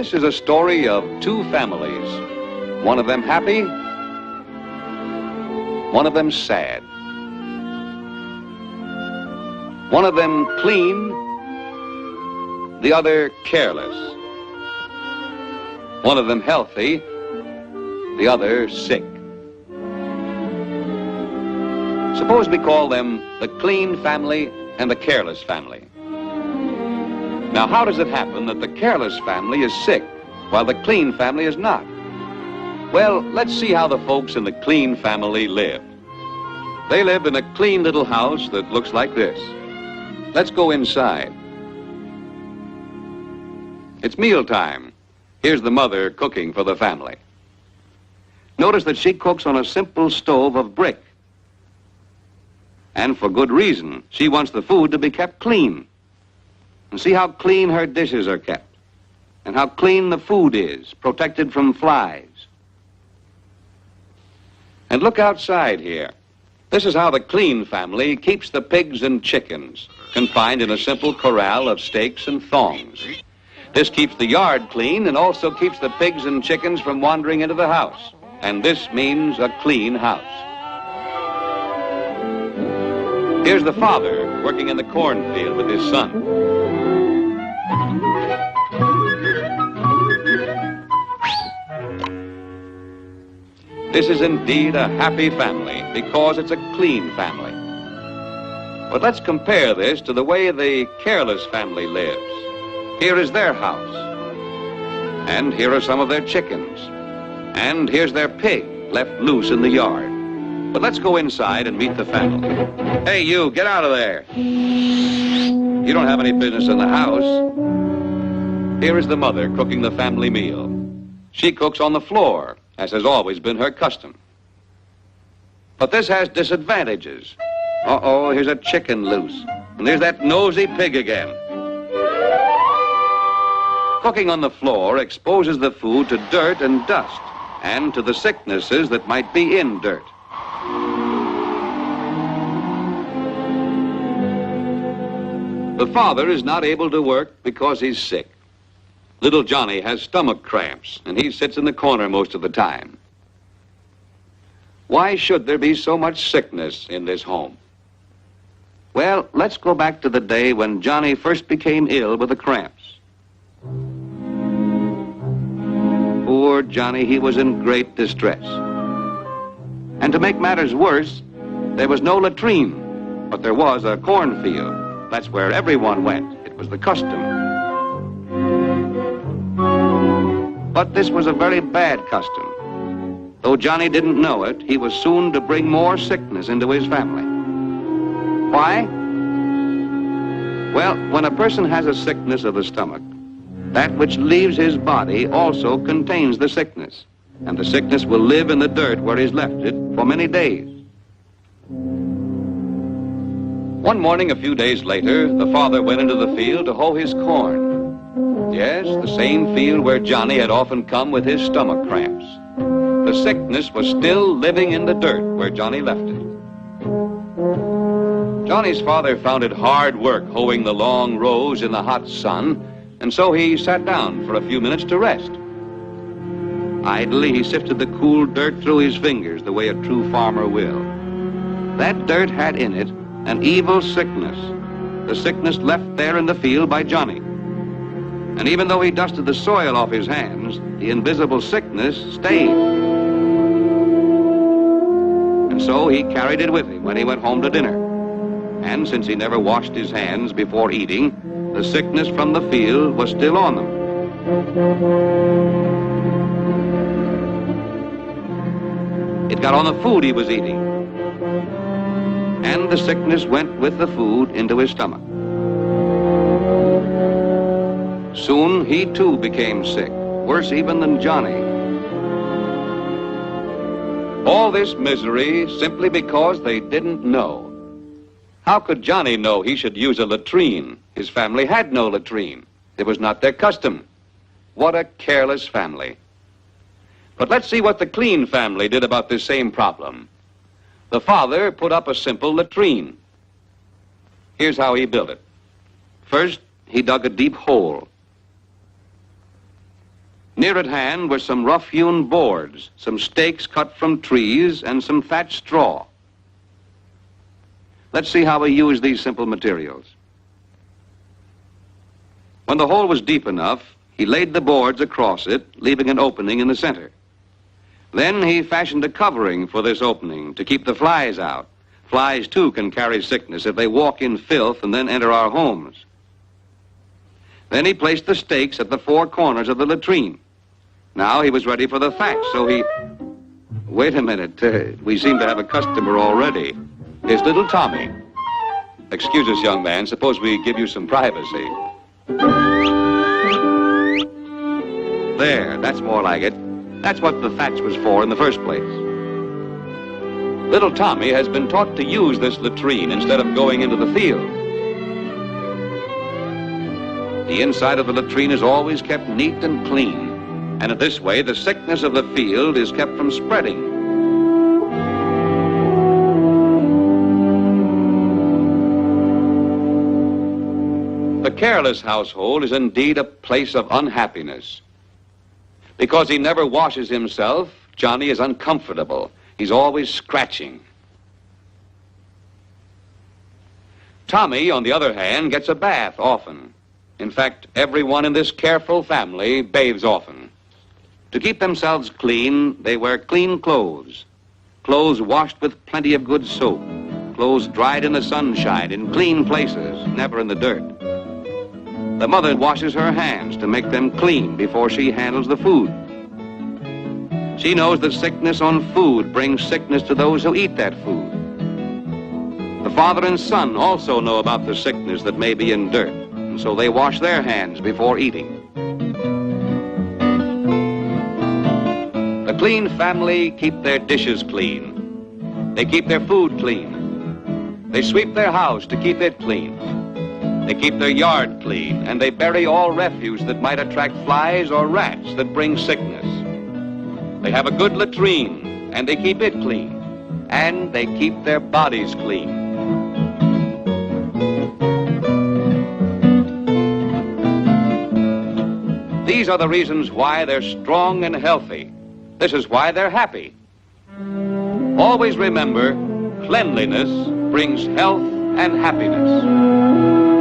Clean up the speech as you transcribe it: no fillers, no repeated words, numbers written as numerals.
This is a story of two families, one of them happy, one of them sad. One of them clean, the other careless. One of them healthy, the other sick. Suppose we call them the clean family and the careless family. Now, how does it happen that the careless family is sick while the clean family is not? Well, let's see how the folks in the clean family live. They live in a clean little house that looks like this. Let's go inside. It's mealtime. Here's the mother cooking for the family. Notice that she cooks on a simple stove of brick. And for good reason. She wants the food to be kept clean. And see how clean her dishes are kept, and how clean the food is, protected from flies. And look outside here. This is how the clean family keeps the pigs and chickens, confined in a simple corral of stakes and thongs. This keeps the yard clean and also keeps the pigs and chickens from wandering into the house. And this means a clean house. Here's the father working in the cornfield with his son. This is indeed a happy family because it's a clean family. But let's compare this to the way the careless family lives. Here is their house. And here are some of their chickens. And here's their pig left loose in the yard. But let's go inside and meet the family. Hey, you, get out of there. You don't have any business in the house. Here is the mother cooking the family meal. She cooks on the floor, as has always been her custom. But this has disadvantages. Uh-oh, here's a chicken loose. And there's that nosy pig again. Cooking on the floor exposes the food to dirt and dust, and to the sicknesses that might be in dirt. The father is not able to work because he's sick. Little Johnny has stomach cramps, and he sits in the corner most of the time. Why should there be so much sickness in this home? Well, let's go back to the day when Johnny first became ill with the cramps. Poor Johnny, he was in great distress. And to make matters worse, there was no latrine, but there was a cornfield. That's where everyone went. It was the custom. But this was a very bad custom. Though Johnny didn't know it, he was soon to bring more sickness into his family. Why? Well, when a person has a sickness of the stomach, that which leaves his body also contains the sickness. And the sickness will live in the dirt where he's left it for many days. One morning, a few days later, the father went into the field to hoe his corn. Yes, the same field where Johnny had often come with his stomach cramps. The sickness was still living in the dirt where Johnny left it. Johnny's father found it hard work hoeing the long rows in the hot sun, and so he sat down for a few minutes to rest. Idly, he sifted the cool dirt through his fingers the way a true farmer will. That dirt had in it an evil sickness, the sickness left there in the field by Johnny. And even though he dusted the soil off his hands, the invisible sickness stayed. And so he carried it with him when he went home to dinner. And since he never washed his hands before eating, the sickness from the field was still on them. It got on the food he was eating. And the sickness went with the food into his stomach. Soon he too became sick, worse even than Johnny. All this misery simply because they didn't know. How could Johnny know he should use a latrine? His family had no latrine. It was not their custom. What a careless family. But let's see what the Clean family did about this same problem. The father put up a simple latrine. Here's how he built it. First, he dug a deep hole. Near at hand were some rough-hewn boards, some stakes cut from trees, and some thatched straw. Let's see how he used these simple materials. When the hole was deep enough, he laid the boards across it, leaving an opening in the center. Then he fashioned a covering for this opening to keep the flies out. Flies, too, can carry sickness if they walk in filth and then enter our homes. Then he placed the stakes at the four corners of the latrine. Now he was ready for the thatch, so he... Wait a minute. We seem to have a customer already. It's little Tommy. Excuse us, young man. Suppose we give you some privacy. There, that's more like it. That's what the thatch was for in the first place. Little Tommy has been taught to use this latrine instead of going into the field. The inside of the latrine is always kept neat and clean, and in this way the sickness of the field is kept from spreading. The careless household is indeed a place of unhappiness. Because he never washes himself, Johnny is uncomfortable. He's always scratching. Tommy, on the other hand, gets a bath often. In fact, everyone in this careful family bathes often. To keep themselves clean, they wear clean clothes. Clothes washed with plenty of good soap. Clothes dried in the sunshine, in clean places, never in the dirt. The mother washes her hands to make them clean before she handles the food. She knows that sickness on food brings sickness to those who eat that food. The father and son also know about the sickness that may be in dirt, and so they wash their hands before eating. The Clean family keep their dishes clean. They keep their food clean. They sweep their house to keep it clean. They keep their yard clean, and they bury all refuse that might attract flies or rats that bring sickness. They have a good latrine, and they keep it clean, and they keep their bodies clean. These are the reasons why they're strong and healthy. This is why they're happy. Always remember, cleanliness brings health and happiness.